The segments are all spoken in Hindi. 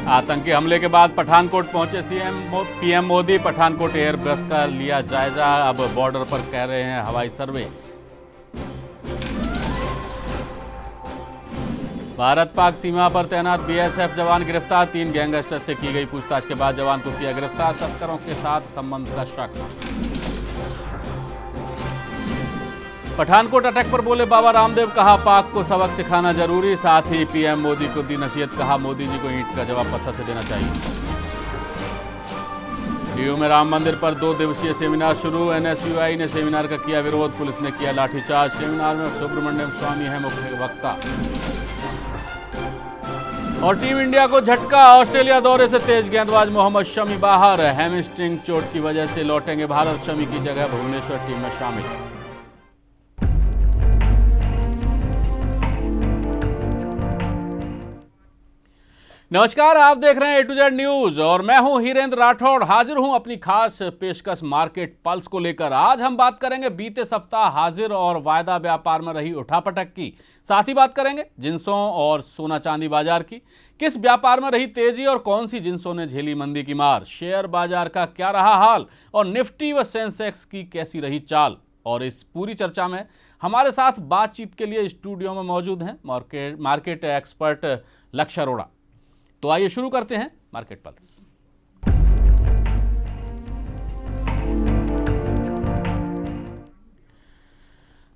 आतंकी हमले के बाद पठानकोट पहुंचे पीएम मोदी। पठानकोट एयरबेस का लिया जायजा, अब बॉर्डर पर कह रहे हैं हवाई सर्वे। भारत पाक सीमा पर तैनात बीएसएफ जवान गिरफ्तार। 3 गैंगस्टर से की गई पूछताछ के बाद जवान को किया गिरफ्तार। तस्करों के साथ संबंध का शक। पठानकोट अटैक पर बोले बाबा रामदेव, कहा पाक को सबक सिखाना जरूरी। साथ ही पीएम मोदी को दी नसीहत, कहा मोदी जी को ईंट का जवाब पत्थर से देना चाहिए। डीयू में राम मंदिर पर 2 दिवसीय सेमिनार शुरू। एनएसयूआई ने सेमिनार का किया विरोध, पुलिस ने किया लाठीचार्ज। सेमिनार में सुब्रमण्यम स्वामी है मुख्य वक्ता। और टीम इंडिया को झटका, ऑस्ट्रेलिया दौरे से तेज गेंदबाज मोहम्मद शमी बाहर। हैमस्ट्रिंग चोट की वजह से लौटेंगे भारत। शमी की जगह भुवनेश्वर टीम में शामिल। नमस्कार, आप देख रहे हैं A to Z न्यूज और मैं हूं हीरेंद्र राठौड़। हाजिर हूं अपनी खास पेशकश मार्केट पल्स को लेकर। आज हम बात करेंगे बीते सप्ताह हाजिर और वायदा व्यापार में रही उठापटक की। साथ ही बात करेंगे जिंसों और सोना चांदी बाजार की। किस व्यापार में रही तेजी और कौन सी जिंसों ने झेली मंदी की मार। शेयर बाजार का क्या रहा हाल और निफ्टी व सेंसेक्स की कैसी रही चाल। और इस पूरी चर्चा में हमारे साथ बातचीत के लिए स्टूडियो में मौजूद हैं मार्केट एक्सपर्ट लक्ष्य अरोड़ा। तो आइए शुरू करते हैं मार्केट पल्स।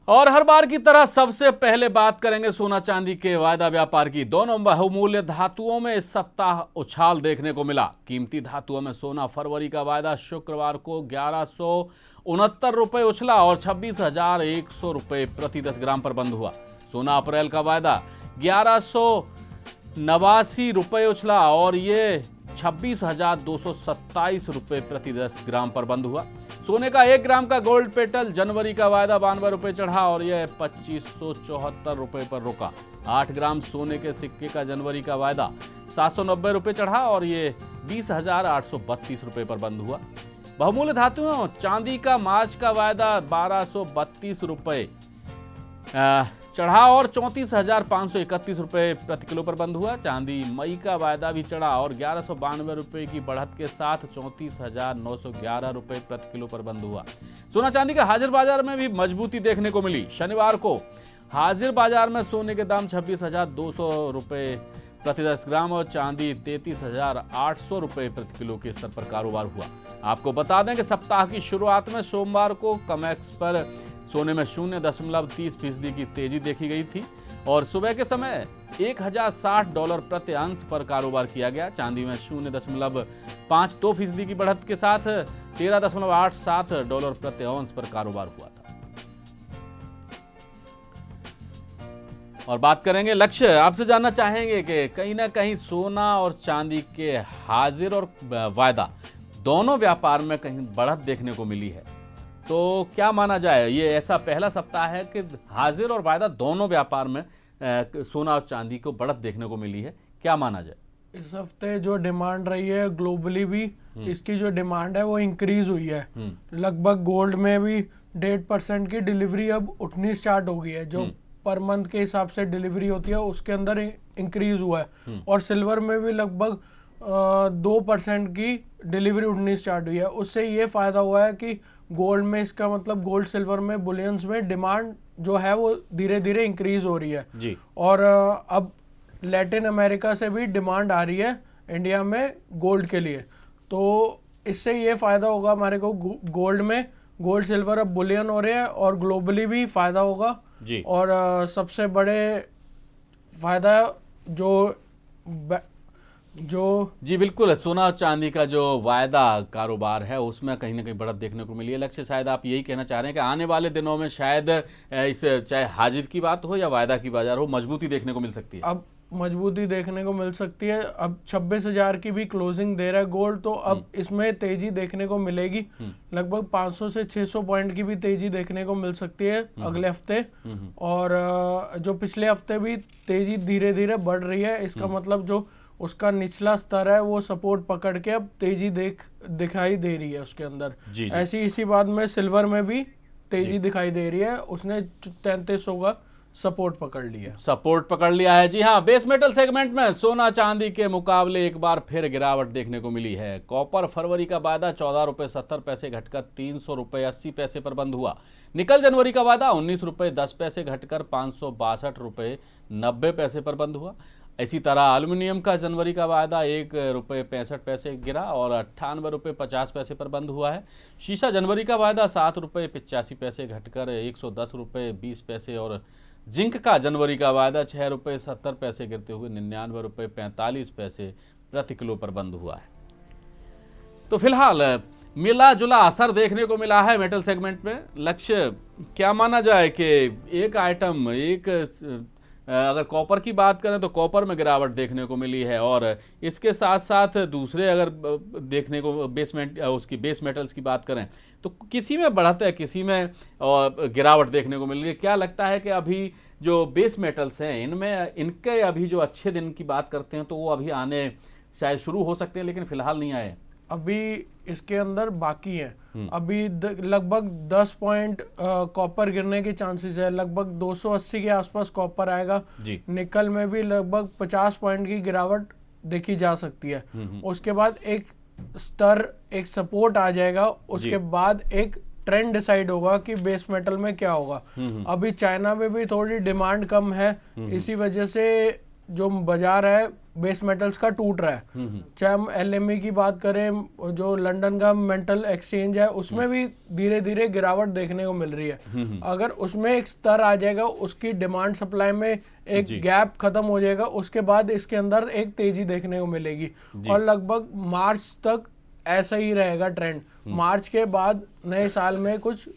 और हर बार की तरह सबसे पहले बात करेंगे सोना चांदी के वायदा व्यापार की। दोनों बहुमूल्य धातुओं में इस सप्ताह उछाल देखने को मिला। कीमती धातुओं में सोना फरवरी का वायदा शुक्रवार को 1169 रुपए उछला और 26,100 रुपए प्रति 10 ग्राम पर बंद हुआ। सोना अप्रैल का वायदा 1189 रुपए उछला और ये 26,227 रुपए प्रति 10 ग्राम पर बंद हुआ। सोने का 1 ग्राम का गोल्ड पेटल जनवरी का वायदा 92 रुपए चढ़ा और यह 2574 रुपए पर रुका। 8 ग्राम सोने के सिक्के का जनवरी का वायदा 790 रुपए चढ़ा और ये 20,832 रुपए पर बंद हुआ। बहुमूल्य धातुओं चांदी का मार्च का वायदा 1232 रुपए चढ़ा और 34,531 रुपए प्रति किलो पर बंद हुआ। चांदी मई का वायदा भी चढ़ा और 1192 रुपए की बढ़त के साथ 34,911 रुपए प्रति किलो पर बंद हुआ। सोना चांदी का हाजिर बाजार में भी मजबूती देखने को मिली। शनिवार को हाजिर बाजार में सोने के दाम 26,200 रुपए प्रति 10 ग्राम और चांदी 33,800 रुपए प्रति किलो के स्तर पर कारोबार हुआ। आपको बता दें कि सप्ताह की शुरुआत में सोमवार को कमेक्स पर सोने में 0.30% की तेजी देखी गई थी और सुबह के समय $1,060 प्रति अंश पर कारोबार किया गया। चांदी में 0.52% की बढ़त के साथ $13.87 प्रति अंश पर कारोबार हुआ था। और बात करेंगे लक्ष्य, आपसे जानना चाहेंगे कि कहीं ना कहीं सोना और चांदी के हाजिर और वायदा दोनों व्यापार में कहीं बढ़त देखने को मिली है, तो क्या माना जाए? ये ऐसा पहला सप्ताह है कि हाजिर और वायदा दोनों व्यापार में सोना और चांदी को बढ़त देखने को मिली है, क्या माना जाए? इस हफ्ते जो डिमांड रही है ग्लोबली भी इसकी जो डिमांड है वो इंक्रीज हुई है। लगभग गोल्ड में भी 1.5% की डिलीवरी अब उठनी स्टार्ट हो गई है। जो पर मंथ के हिसाब से डिलीवरी होती है उसके अंदर इंक्रीज हुआ है। और सिल्वर में भी लगभग 2% की डिलीवरी उठनी स्टार्ट हुई है। उससे ये फायदा हुआ है कि गोल्ड में, इसका मतलब गोल्ड सिल्वर में, बुलियंस में डिमांड जो है वो धीरे धीरे इंक्रीज हो रही है जी। और अब लैटिन अमेरिका से भी डिमांड आ रही है इंडिया में गोल्ड के लिए, तो इससे ये फायदा होगा हमारे को। गोल्ड में गोल्ड सिल्वर अब बुलियन हो रहे हैं और ग्लोबली भी फायदा होगा जी। और सबसे बड़े फायदा जो जी बिल्कुल, सोना और चांदी का जो वायदा कारोबार है उसमें कहीं ना कहीं बढ़त देखने को मिली है। लक्ष्य, शायद आप यही कहना चाह रहे हैं कि आने वाले दिनों में शायद इस चाहे हाजिर की बात हो या वायदा की बाजार हो, मजबूती देखने को मिल सकती है। अब मजबूती देखने को मिल सकती है। अब 26,000 की भी क्लोजिंग दे रहा है गोल्ड, तो अब इसमें तेजी देखने को मिलेगी। लगभग 500 से 600 पॉइंट की भी तेजी देखने को मिल सकती है अगले हफ्ते। और जो पिछले हफ्ते भी तेजी धीरे धीरे बढ़ रही है, इसका मतलब जो उसका निचला स्तर है वो सपोर्ट पकड़ के अब तेजी दिखाई दे रही है उसके अंदर जी। ऐसी इसी बात में सिल्वर में भी तेजी दिखाई दे रही है। उसने 3300 का सपोर्ट पकड़ लिया। सपोर्ट पकड़ लिया है। जी हाँ, बेस मेटल सेगमेंट में सोना चांदी के मुकाबले एक बार फिर गिरावट देखने को मिली है। कॉपर फरवरी का वायदा 14 रुपये 70 पैसे घटकर 300 रुपये 80 पैसे पर बंद हुआ। निकल जनवरी का वायदा 19 रुपये 10 पैसे घटकर 562 रुपये 90 पैसे पर बंद हुआ। इसी तरह एल्युमिनियम का जनवरी का वायदा 1 रुपये 65 पैसे गिरा और 98 रुपये 50 पैसे पर बंद हुआ है। शीशा जनवरी का वायदा 7 रुपये 85 पैसे घटकर 110 रुपये 20 पैसे और जिंक का जनवरी का वायदा 6 रुपये 70 पैसे गिरते हुए 99 रुपये 45 पैसे प्रति किलो पर बंद हुआ है। तो फिलहाल मिला जुला असर देखने को मिला है मेटल सेगमेंट में। लक्ष्य क्या माना जाए कि एक आइटम अगर कॉपर की बात करें तो कॉपर में गिरावट देखने को मिली है और इसके साथ साथ दूसरे अगर देखने को उसकी बेस मेटल्स की बात करें तो किसी में बढ़त है, किसी में गिरावट देखने को मिल रही है। क्या लगता है कि अभी जो बेस मेटल्स हैं इनमें इनके अभी जो अच्छे दिन की बात करते हैं तो वो अभी आने शायद शुरू हो सकते हैं, लेकिन फिलहाल नहीं आए। अभी इसके अंदर बाकी है। अभी लगभग 10 पॉइंट कॉपर गिरने के चांसेस है। लगभग 280 के आसपास कॉपर आएगा जी। निकल में भी लगभग 50 पॉइंट की गिरावट देखी जा सकती है। उसके बाद एक स्तर, एक सपोर्ट आ जाएगा। उसके बाद एक ट्रेंड डिसाइड होगा कि बेस मेटल में क्या होगा। अभी चाइना में भी थोड़ी डिमांड कम है, इसी वजह से जो बाजार है बेस मेटल्स का टूट रहा है। चाहे हम LME की बात करें, जो लंदन का मेटल एक्सचेंज है उसमें भी धीरे धीरे गिरावट देखने को मिल रही है। अगर उसमें एक स्तर आ जाएगा, उसकी डिमांड सप्लाई में एक गैप खत्म हो जाएगा, उसके बाद इसके अंदर एक तेजी देखने को मिलेगी और लगभग मार्च तक ऐसा ही रहेगा ट्रेंड। मार्च के बाद नए साल में कुछ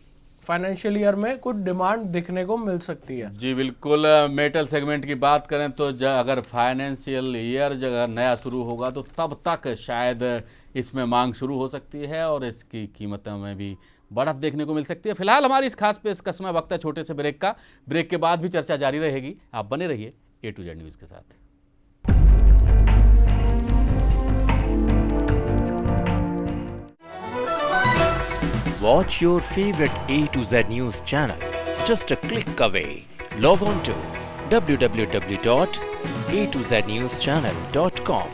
फाइनेंशियल ईयर में कुछ डिमांड दिखने को मिल सकती है। जी बिल्कुल। मेटल सेगमेंट की बात करें तो अगर फाइनेंशियल ईयर अगर नया शुरू होगा तो तब तक शायद इसमें मांग शुरू हो सकती है और इसकी कीमतों में भी बढ़त देखने को मिल सकती है। फिलहाल हमारी इस खास पेशकश में वक्त है छोटे से ब्रेक का। ब्रेक के बाद भी चर्चा जारी रहेगी। आप बने रहिए A to Z न्यूज़ के साथ। Watch your favorite A to Z News channel just a click away. Log on to www.a2znewschannel.com.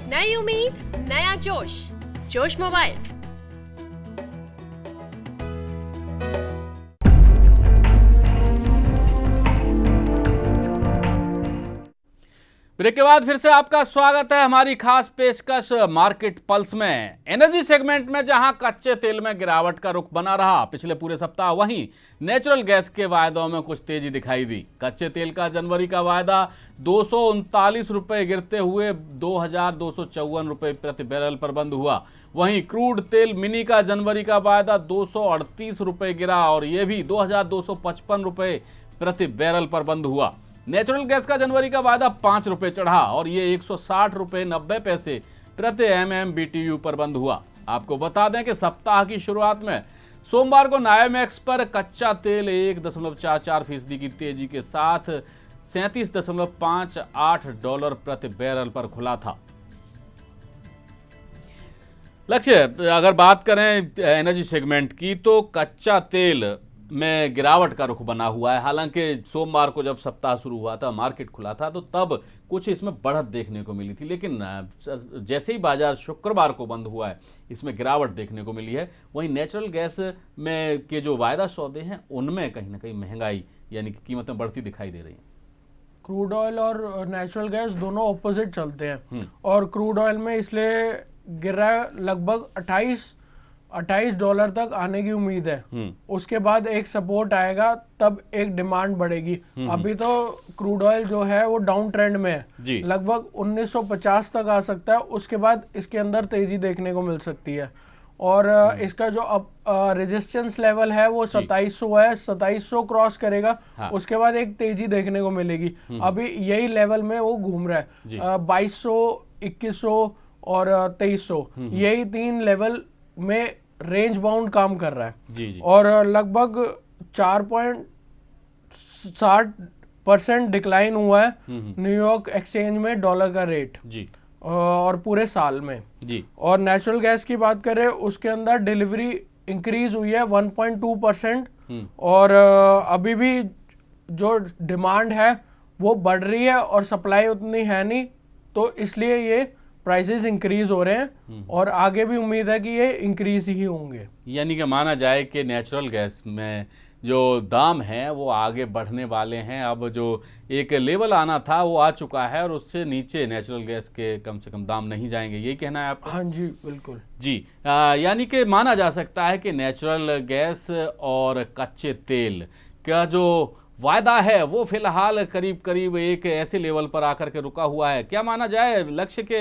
नई उम्मीद, नया जोश, जोश मोबाइल। ब्रेक के बाद फिर से आपका स्वागत है हमारी खास पेशकश मार्केट पल्स में। एनर्जी सेगमेंट में जहां कच्चे तेल में गिरावट का रुख बना रहा पिछले पूरे सप्ताह, वहीं नेचुरल गैस के वायदों में कुछ तेजी दिखाई दी। कच्चे तेल का जनवरी का वायदा 239 रुपये गिरते हुए 2254 रुपये प्रति बैरल पर बंद हुआ। वहीं क्रूड तेल मिनी का जनवरी का वायदा 238 रुपये गिरा और यह भी 2255 रुपये प्रति बैरल पर बंद हुआ। नेचुरल गैस का जनवरी का वायदा 5 रुपये चढ़ा और ये 160 रुपये 90 पैसे प्रति MMBTU पर बंद हुआ। आपको बता दें कि सप्ताह की शुरुआत में सोमवार को नायामेक्स पर कच्चा तेल 1.44% की तेजी के साथ $37.58 प्रति बैरल पर खुला था। लक्ष्य अगर बात करें एनर्जी सेगमेंट की तो कच्चा तेल में गिरावट का रुख बना हुआ है। हालांकि सोमवार को जब सप्ताह शुरू हुआ था, मार्केट खुला था, तो तब कुछ इसमें बढ़त देखने को मिली थी, लेकिन जैसे ही बाजार शुक्रवार को बंद हुआ है इसमें गिरावट देखने को मिली है। वहीं नेचुरल गैस में के जो वायदा सौदे हैं उनमें कहीं ना कहीं महंगाई यानी कि कीमतें बढ़ती दिखाई दे रही हैं। क्रूड ऑयल और नेचुरल गैस दोनों ऑपोजिट चलते हैं और क्रूड ऑयल में इसलिए गिर रहा है, लगभग $28 तक आने की उम्मीद है। उसके बाद एक सपोर्ट आएगा, तब एक डिमांड बढ़ेगी। अभी तो क्रूड ऑयल जो है वो डाउन ट्रेंड में है, लगभग 1950 तक आ सकता है। उसके बाद इसके अंदर तेजी देखने को मिल सकती है और इसका जो अब रेजिस्टेंस लेवल है वो 2700 है। 2700 क्रॉस करेगा, उसके बाद एक तेजी देखने को मिलेगी। अभी यही लेवल में वो घूम रहा है, 2200, 2100 और 2300, यही 3 लेवल में रेंज बाउंड काम कर रहा है। जी। और लगभग 4.60% डिक्लाइन हुआ है न्यूयॉर्क एक्सचेंज में डॉलर का रेट जी। और पूरे साल में। जी। और नेचुरल गैस की बात करें, उसके अंदर डिलीवरी इंक्रीज हुई है 1.2%। और अभी भी जो डिमांड है वो बढ़ रही है और सप्लाई उतनी है नहीं, तो इसलिए ये प्राइसेस इंक्रीज हो रहे हैं और आगे भी उम्मीद है कि ये इंक्रीज ही होंगे। यानी कि माना जाए कि नेचुरल गैस में जो दाम है वो आगे बढ़ने वाले हैं। अब जो एक लेवल आना था वो आ चुका है और उससे नीचे नेचुरल गैस के कम से कम दाम नहीं जाएंगे, यही कहना है आपका? हाँ जी, बिल्कुल जी। यानी कि माना जा सकता है कि नेचुरल गैस और कच्चे तेल का जो वायदा है वो फिलहाल करीब करीब एक ऐसे लेवल पर आकर के रुका हुआ है। क्या माना जाए लक्ष्य के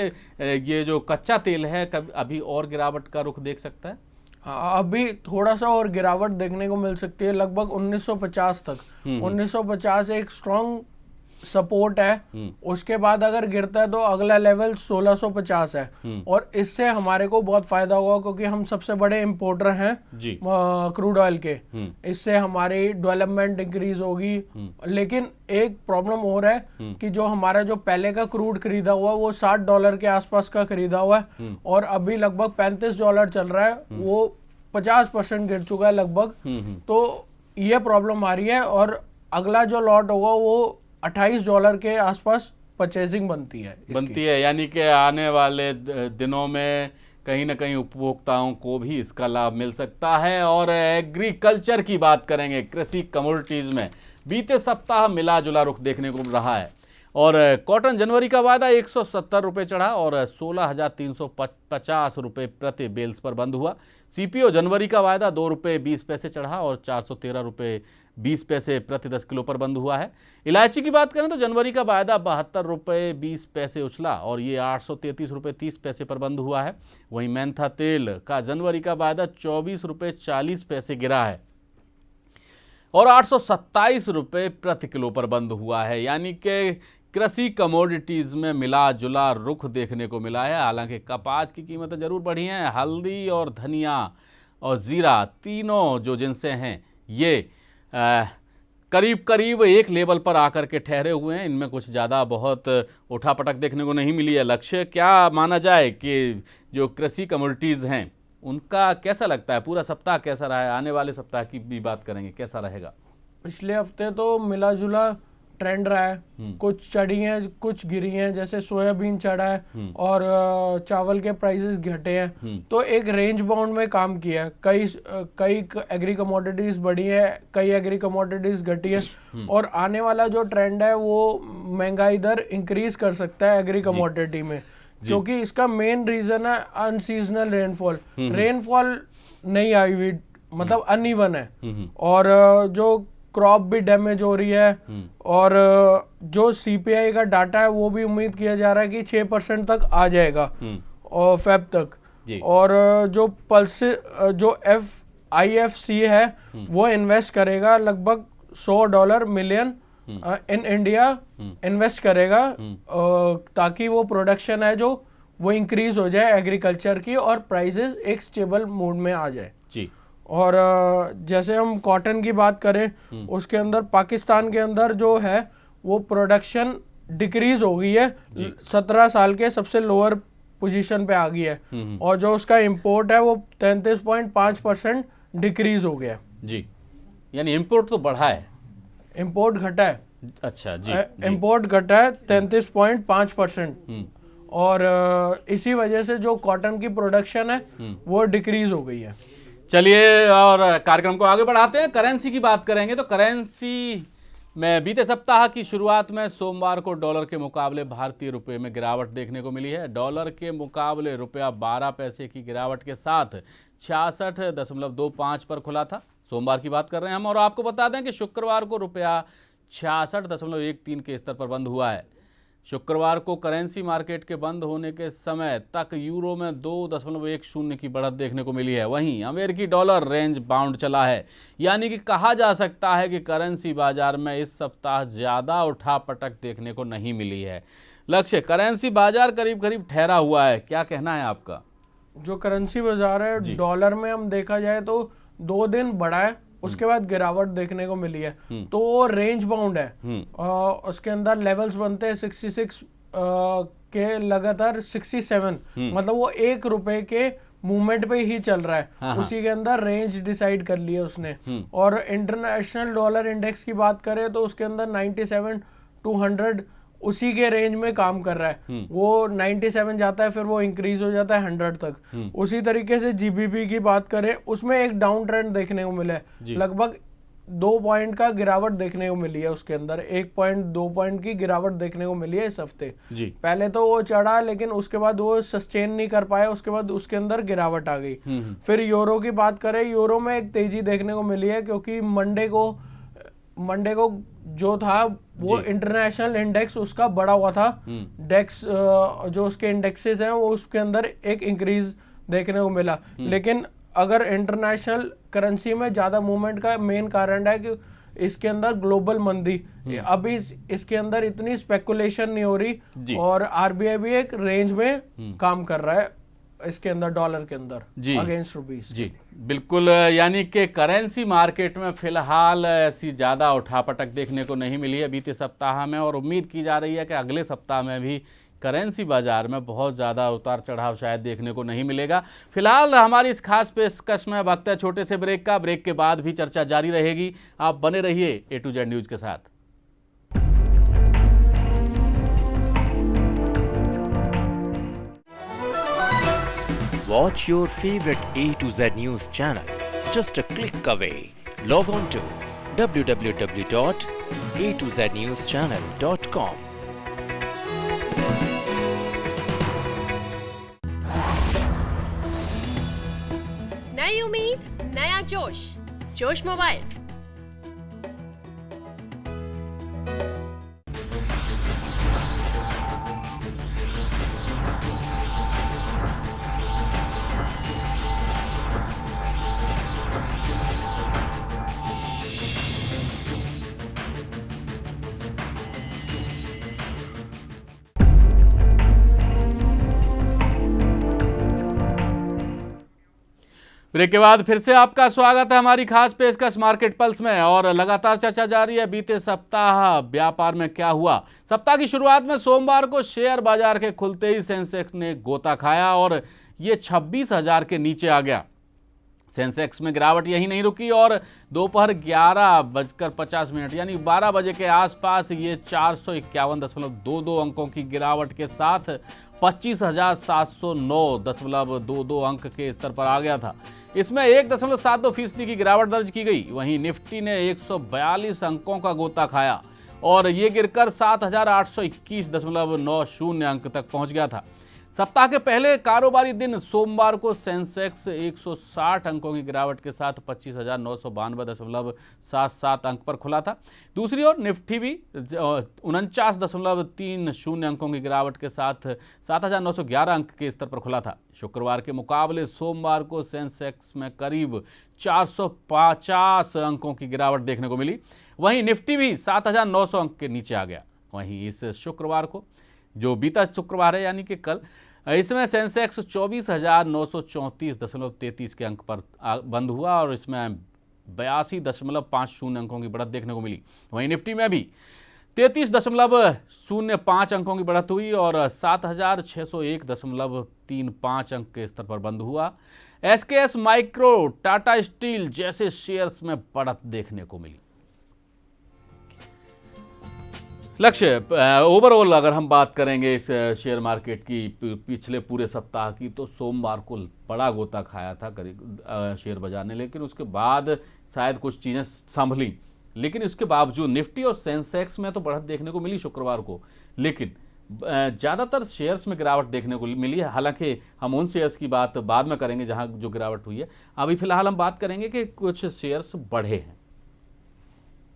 ये जो कच्चा तेल है अभी और गिरावट का रुख देख सकता है? हाँ, अभी थोड़ा सा और गिरावट देखने को मिल सकती है, लगभग 1950 तक। 1950 एक स्ट्रॉन्ग सपोर्ट है। उसके बाद अगर गिरता है तो अगला लेवल 1650 है। और इससे हमारे को बहुत फायदा होगा क्योंकि हम सबसे बड़े इंपोर्टर हैं क्रूड ऑयल के। इससे हमारी डेवलपमेंट इंक्रीज होगी। लेकिन एक प्रॉब्लम और है कि जो हमारा जो पहले का क्रूड खरीदा हुआ वो $60 के आसपास का खरीदा हुआ है और अभी लगभग $35 चल रहा है, वो 50% गिर चुका है लगभग। तो ये प्रॉब्लम आ रही है और अगला जो लॉट होगा वो $28 के आसपास परचेजिंग बनती है। यानी कि आने वाले दिनों में कहीं ना कहीं उपभोक्ताओं को भी इसका लाभ मिल सकता है। और एग्रीकल्चर की बात करेंगे, कृषि कमोडिटीज में बीते सप्ताह मिला जुला रुख देखने को रहा है। और कॉटन जनवरी का वायदा 170 रुपये चढ़ा और 16,350 रुपये प्रति बेल्स पर बंद हुआ। सीपीओ जनवरी का वायदा 2 रुपये 20 पैसे चढ़ा और 413 रुपये 20 पैसे प्रति 10 किलो पर बंद हुआ है। इलायची की बात करें तो जनवरी का वायदा 72 रुपये 20 पैसे उछला और ये 833 रुपये 30 पैसे पर बंद हुआ है। वहीं मेंथा तेल का जनवरी का वायदा 24 रुपये 40 पैसे गिरा है और 827 रुपये प्रति किलो पर बंद हुआ है। यानी कि कृषि कमोडिटीज़ में मिला जुला रुख देखने को मिला है। हालांकि कपास की कीमतें जरूर बढ़ी हैं। हल्दी और धनिया और ज़ीरा तीनों जो जिनसे हैं ये करीब करीब एक लेवल पर आकर के ठहरे हुए हैं। इनमें कुछ ज़्यादा बहुत उठापटक देखने को नहीं मिली है। लक्ष्य क्या माना जाए कि जो कृषि कमोडिटीज़ हैं उनका कैसा लगता है? पूरा सप्ताह कैसा रहा है? आने वाले सप्ताह की भी बात करेंगे, कैसा रहेगा? पिछले हफ्ते तो मिला जुला ट्रेंड रहा है, कुछ चढ़ी हैं कुछ गिरी हैं। जैसे सोयाबीन चढ़ा है और चावल के प्राइसेस घटे हैं, तो एक रेंज बाउंड में काम किया है। कई एग्री कमोडिटीज बढ़ी है, कई एग्री कमोडिटीज घटी है और आने वाला जो ट्रेंड है वो महंगाई दर इंक्रीज कर सकता है एग्री कमोडिटी में, क्योंकि इसका मेन रीजन है अनसीजनल रेनफॉल नहीं आई हुई, मतलब अनइवन है और जो क्रॉप भी डैमेज हो रही है। और जो सीपीआई का डाटा है वो भी उम्मीद किया जा रहा है कि 6% तक आ जाएगा और फेब तक। और जो IFC है वो इन्वेस्ट करेगा लगभग $100 मिलियन इन इंडिया इन्वेस्ट करेगा ताकि वो प्रोडक्शन है जो वो इंक्रीज हो जाए एग्रीकल्चर की और प्राइसेस एक स्टेबल मोड में आ जाए जी। और जैसे हम कॉटन की बात करें उसके अंदर पाकिस्तान के अंदर जो है वो प्रोडक्शन डिक्रीज हो गई है, 17 साल के सबसे लोअर पोजीशन पे आ गई है और जो उसका इंपोर्ट है वो 33.5% डिक्रीज हो गया जी। यानी इंपोर्ट तो बढ़ा है, इंपोर्ट घटा है। अच्छा जी, इंपोर्ट घटा है 33.5% और इसी वजह से जो कॉटन की प्रोडक्शन है वो डिक्रीज हो गई है। चलिए और कार्यक्रम को आगे बढ़ाते हैं। करेंसी की बात करेंगे तो करेंसी में बीते सप्ताह की शुरुआत में सोमवार को डॉलर के मुकाबले भारतीय रुपये में गिरावट देखने को मिली है। डॉलर के मुकाबले रुपया 12 पैसे की गिरावट के साथ 66.25 पर खुला था। सोमवार की बात कर रहे हैं हम और आपको बता दें कि शुक्रवार को रुपया 66.13 के स्तर पर बंद हुआ है। शुक्रवार को करेंसी मार्केट के बंद होने के समय तक यूरो में 2.10 की बढ़त देखने को मिली है। वहीं अमेरिकी डॉलर रेंज बाउंड चला है, यानी कि कहा जा सकता है कि करेंसी बाजार में इस सप्ताह ज़्यादा उठापटक देखने को नहीं मिली है। लक्ष्य, करेंसी बाजार करीब करीब ठहरा हुआ है, क्या कहना है आपका? जो करेंसी बाजार है डॉलर में हम देखा जाए तो 2 दिन बढ़ा है, उसके बाद गिरावट देखने को मिली है, तो वो रेंज बाउंड है। उसके अंदर लेवल्स बनते हैं 66 के लगातार 67, मतलब वो 1 रुपए के मूवमेंट पे ही चल रहा है। उसी के अंदर रेंज डिसाइड कर लिया उसने। और इंटरनेशनल डॉलर इंडेक्स की बात करें तो उसके अंदर 97-100 उसी के रेंज में काम कर रहा है। वो 97 जाता है, फिर वो इंक्रीज हो जाता है 100 तक। उसी तरीके से जीबीपी की बात करें, उसमें एक डाउन ट्रेंड देखने को मिला है। लगभग 2 पॉइंट का गिरावट देखने को मिली है उसके अंदर, 1.2 पॉइंट की गिरावट देखने को मिली है इस हफ्ते। पहले तो वो चढ़ा, लेकिन उसके बाद वो सस्टेन नहीं कर पाया, उसके बाद उसके अंदर गिरावट आ गई। फिर यूरो की बात करें, यूरो में एक तेजी देखने को मिली है, क्योंकि मंडे को जो था वो इंटरनेशनल इंडेक्स उसका बढ़ा हुआ था। डेक्स जो उसके इंडेक्सेस हैं वो उसके अंदर एक इंक्रीज देखने को मिला। लेकिन अगर इंटरनेशनल करेंसी में ज्यादा मूवमेंट का मेन कारण है कि इसके अंदर ग्लोबल मंदी, अभी इसके अंदर इतनी स्पेकुलेशन नहीं हो रही, और आरबीआई भी एक रेंज में काम कर रहा है इसके अंदर, डॉलर के अंदर अगेंस्ट रुपीस। जी बिल्कुल, यानी कि करेंसी मार्केट में फिलहाल ऐसी ज़्यादा उठापटक देखने को नहीं मिली है बीते सप्ताह में, और उम्मीद की जा रही है कि अगले सप्ताह में भी करेंसी बाजार में बहुत ज़्यादा उतार चढ़ाव शायद देखने को नहीं मिलेगा। फिलहाल हमारी इस खास पेशकश में वक्त है छोटे से ब्रेक का। ब्रेक के बाद भी चर्चा जारी रहेगी। आप बने रहिए A to Z न्यूज़ के साथ। Watch your favorite A to Z News channel just a click away. Log on to www.atozNewsChannel.com. नई उम्मीद, नया जोश, जोश मोबाइल। ब्रेक के बाद फिर से आपका स्वागत है हमारी खास पेशकश मार्केट पल्स में, और लगातार चर्चा जारी है बीते सप्ताह व्यापार में क्या हुआ। सप्ताह की शुरुआत में सोमवार को शेयर बाजार के खुलते ही सेंसेक्स ने गोता खाया और ये 26,000 के नीचे आ गया। सेंसेक्स में गिरावट यही नहीं रुकी और दोपहर 11:50 यानी 12 बजे के आसपास ये 451.22 अंकों की गिरावट के साथ 25,709.22 अंक के स्तर पर आ गया था। इसमें 1.72% की गिरावट दर्ज की गई। वहीं निफ्टी ने 142 अंकों का गोता खाया और ये गिरकर 7,821.90 अंक तक पहुंच गया था। सप्ताह के पहले कारोबारी दिन सोमवार को सेंसेक्स 160 अंकों की गिरावट के साथ 25,992.77 अंक पर खुला था। दूसरी ओर निफ्टी भी 49.30 अंकों की गिरावट के साथ 7,911 अंक के स्तर पर खुला था। शुक्रवार के मुकाबले सोमवार को सेंसेक्स में करीब 450 अंकों की गिरावट देखने को मिली। वहीं निफ्टी भी 7,900 अंक के नीचे आ गया। वहीं इस शुक्रवार को, जो बीता शुक्रवार है यानी कि कल, इसमें सेंसेक्स 24,934.33 के अंक पर बंद हुआ और इसमें 82.50 अंकों की बढ़त देखने को मिली। वहीं निफ्टी में भी 33.05 अंकों की बढ़त हुई और 7,601.35 अंक के स्तर पर बंद हुआ। एसकेएस माइक्रो, टाटा स्टील जैसे शेयर्स में बढ़त देखने को मिली। लक्ष्य, ओवरऑल अगर हम बात करेंगे इस शेयर मार्केट की पिछले पूरे सप्ताह की, तो सोमवार को बड़ा गोता खाया था करीब शेयर बाजार ने, लेकिन उसके बाद शायद कुछ चीज़ें संभली। लेकिन उसके बावजूद निफ्टी और सेंसेक्स में तो बढ़त देखने को मिली शुक्रवार को, लेकिन ज़्यादातर शेयर्स में गिरावट देखने को मिली है। हालांकि हम उन शेयर्स की बात बाद में करेंगे जहां जो गिरावट हुई है। अभी फिलहाल हम बात करेंगे कि कुछ शेयर्स बढ़े हैं।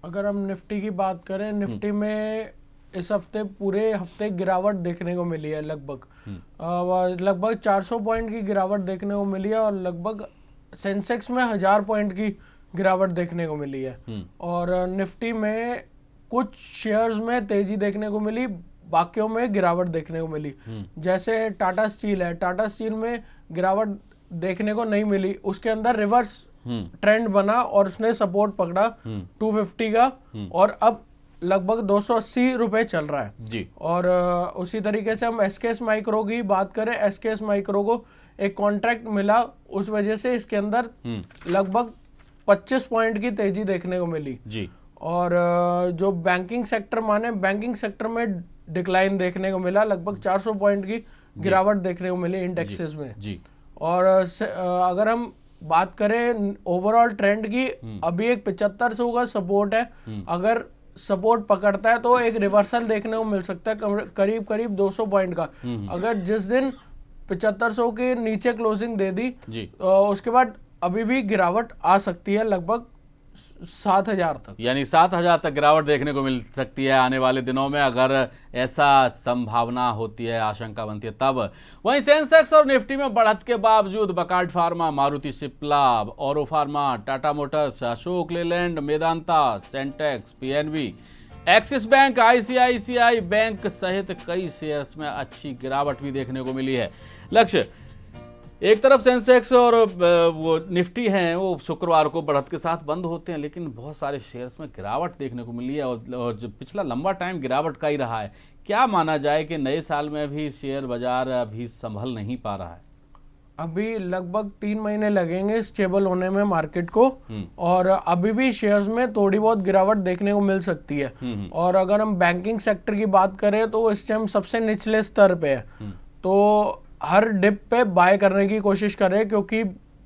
अगर हम निफ्टी की बात करें, निफ्टी में इस हफ्ते पूरे हफ्ते गिरावट देखने को मिली है। लगभग 400 पॉइंट की गिरावट देखने को मिली है और लगभग सेंसेक्स में 1000 पॉइंट की गिरावट देखने को मिली है। और निफ्टी में कुछ शेयर्स में तेजी देखने को मिली, बाकियों में गिरावट देखने को मिली। जैसे टाटा स्टील है, टाटा स्टील में गिरावट देखने को नहीं मिली, उसके अंदर रिवर्स ट्रेंड बना और उसने सपोर्ट पकड़ा 250 का और अब लगभग 280 रुपए चल रहा है जी। और उसी तरीके से हम एसकेएस माइक्रो की बात करें, एसकेएस माइक्रो को एक कॉन्ट्रैक्ट मिला, उस वजह से इसके अंदर लगभग 25 पॉइंट की तेजी देखने को मिली जी। और जो बैंकिंग सेक्टर माने, बैंकिंग सेक्टर में डिक्लाइन देखने को मिला, लगभग 400 पॉइंट की गिरावट देखने को मिली इंडेक्सेस में जी। और अगर हम बात करें ओवरऑल ट्रेंड की, अभी एक 7500 का सपोर्ट है, अगर सपोर्ट पकड़ता है तो एक रिवर्सल देखने को मिल सकता है करीब करीब 200 पॉइंट का। अगर जिस दिन 7500 के नीचे क्लोजिंग दे दी जी। उसके बाद अभी भी गिरावट आ सकती है लगभग 7000 तक, यानी 7000 तक गिरावट देखने को मिल सकती है आने वाले दिनों में, अगर ऐसा संभावना होती है, आशंका बनती है तब। वहीं सेंसेक्स और निफ्टी में बढ़त के बावजूद बकार्ड pharma, Maruti Cipla, Auro Pharma, Tata Motors, Ashok Leyland, Medanta, Sintex, PNB, Axis Bank, ICICI Bank सहित कई शेयर्स में अच्छी गिरावट भी देखने को मिली है। लक्ष्य, एक तरफ सेंसेक्स और वो निफ्टी हैं, वो शुक्रवार को बढ़त के साथ बंद होते हैं, लेकिन बहुत सारे शेयर्स में गिरावट देखने को मिली है और जो पिछला लंबा टाइम गिरावट का ही रहा है। क्या माना जाए कि नए साल में भी शेयर बाजार अभी संभल नहीं पा रहा है? अभी लगभग 3 महीने लगेंगे स्टेबल होने में मार्केट को और अभी भी शेयर्स में थोड़ी बहुत गिरावट देखने को मिल सकती है। और अगर हम बैंकिंग सेक्टर की बात करें तो इस टाइम सबसे निचले स्तर पे है, तो हर डिप पे बाय करने की कोशिश करें, क्योंकि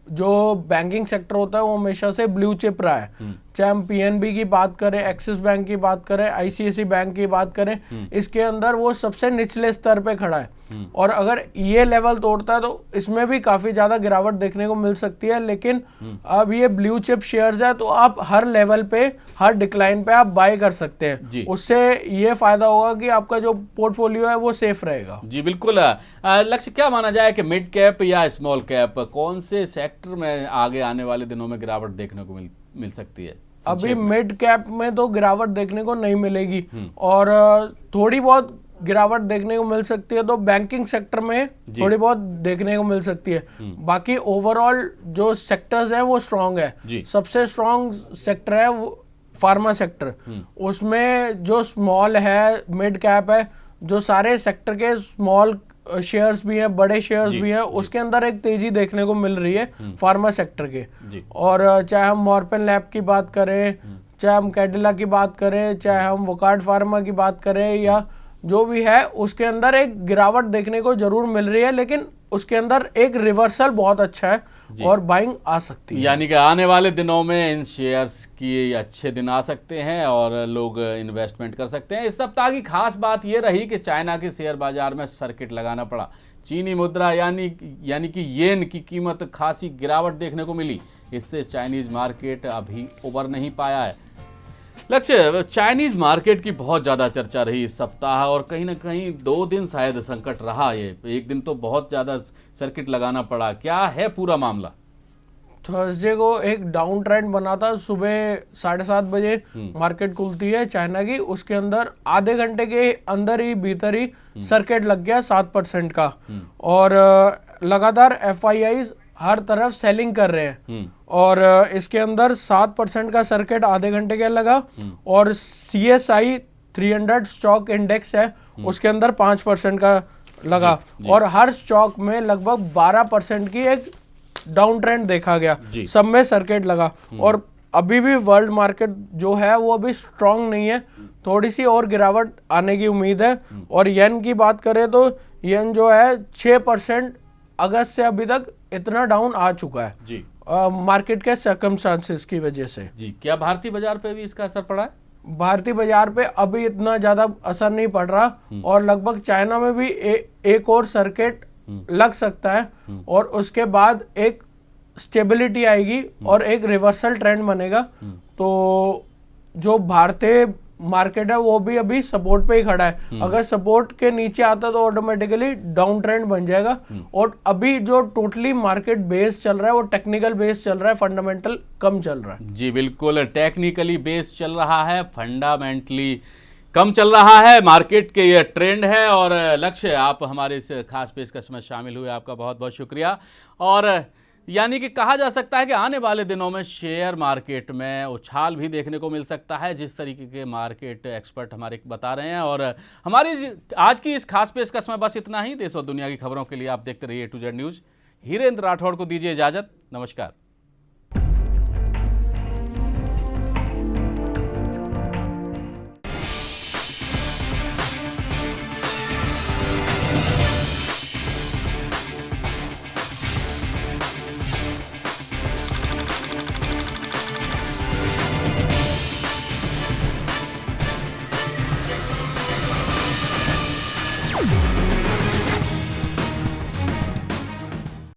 जो बैंकिंग सेक्टर होता है वो हमेशा से ब्लू चिप रहा है। चाहे हम पीएनबी की बात करें, एक्सिस बैंक की बात करें, आईसीआईसीआई बैंक की बात करें, इसके अंदर वो सबसे निचले स्तर पे खड़ा है और अगर ये लेवल तोड़ता है तो इसमें भी काफी ज्यादा गिरावट देखने को मिल सकती है। लेकिन अब ये ब्लू चिप शेयर्स है तो आप हर लेवल पे, हर डिक्लाइन पे आप बाय कर सकते हैं, उससे ये फायदा होगा कि आपका जो पोर्टफोलियो है वो सेफ रहेगा। जी बिल्कुल। लक्ष्य, क्या माना जाए कि मिड कैप या स्मॉल कैप, कौन से सेक्टर में आगे आने वाले दिनों में गिरावट देखने को मिल सकती है? अभी मिड कैप में तो गिरावट देखने को नहीं मिलेगी और थोड़ी बहुत गिरावट देखने को मिल सकती है, तो बैंकिंग सेक्टर में थोड़ी बहुत देखने को मिल सकती है। बाकी ओवरऑल जो सेक्टर्स हैं वो स्ट्रांग है। सबसे स्ट्रांग सेक्टर है वो फार्मा सेक्टर, उसमें जो स्मॉल है, मिड कैप है, जो सारे सेक्टर के स्मॉल शेयर्स भी हैं, बड़े शेयर्स भी हैं, उसके अंदर एक तेजी देखने को मिल रही है फार्मा सेक्टर के। और चाहे हम मॉर्पेन लैब की बात करें, चाहे हम कैडिला की बात करें, चाहे हम वोकार्ड फार्मा की बात करें, या जो भी है उसके अंदर एक गिरावट देखने को जरूर मिल रही है, लेकिन उसके अंदर एक रिवर्सल बहुत अच्छा है और बाइंग आ सकती है। यानी कि आने वाले दिनों में इन शेयर्स की अच्छे दिन आ सकते हैं और लोग इन्वेस्टमेंट कर सकते हैं। इस सप्ताह की खास बात यह रही कि चाइना के शेयर बाजार में सर्किट लगाना पड़ा। चीनी मुद्रा यानी कि येन की कीमत खासी गिरावट देखने को मिली। इससे चाइनीज मार्केट अभी उबर नहीं पाया है। लक्ष्य, चाइनीज मार्केट की बहुत ज़्यादा चर्चा रही इस सप्ताह और कहीं ना कहीं 2 दिन शायद संकट रहा। ये एक दिन तो बहुत ज़्यादा सर्किट लगाना पड़ा। क्या है पूरा मामला? थर्सडे को एक डाउन ट्रेंड बना था, सुबह 7:30 बजे मार्केट खुलती है चाइना की, उसके अंदर आधे घंटे के अंदर ही भीतर ही सर्किट लग गया 7% का और लगातार FIIs हर तरफ सेलिंग कर रहे हैं और इसके अंदर 7% का सर्किट आधे घंटे के लगा और CSI 300 स्टॉक इंडेक्स है उसके अंदर 5% का लगा और हर स्टॉक में लगभग 12% की एक डाउन ट्रेंड देखा गया, सब में सर्किट लगा। और अभी भी वर्ल्ड मार्केट जो है वो अभी स्ट्रांग नहीं है, थोड़ी सी और गिरावट आने की उम्मीद है। और येन की बात करें तो येन जो है 6% अगस्त से अभी तक इतना डाउन आ चुका है जी, मार्केट के सर्कमस्टांसेस की वजह से। जी, क्या भारतीय बाजार पे भी इसका असर पड़ा है? भारतीय बाजार पे अभी इतना ज्यादा असर नहीं पड़ रहा और लगभग चाइना में भी एक और सर्किट लग सकता है और उसके बाद एक स्टेबिलिटी आएगी और एक रिवर्सल ट्रेंड बनेगा। तो जो भारतीय मार्केट है वो भी अभी सपोर्ट पे ही खड़ा है, अगर सपोर्ट के नीचे आता तो ऑटोमेटिकली डाउन ट्रेंड बन जाएगा। और अभी जो टोटली मार्केट बेस चल रहा है वो टेक्निकल बेस चल रहा है, फंडामेंटल कम चल रहा है। जी बिल्कुल, टेक्निकली बेस चल रहा है, फंडामेंटली कम चल रहा है, मार्केट के ये ट्रेंड है। और लक्ष्य, आप हमारे इस खास पेशकश में शामिल हुए, आपका बहुत बहुत शुक्रिया। और यानी कि कहा जा सकता है कि आने वाले दिनों में शेयर मार्केट में उछाल भी देखने को मिल सकता है, जिस तरीके के मार्केट एक्सपर्ट हमारे बता रहे हैं। और हमारी आज की इस खास पेशकश में बस इतना ही। देश और दुनिया की खबरों के लिए आप देखते रहिए A to Z news. Hirendra Rathore को दीजिए इजाजत। नमस्कार।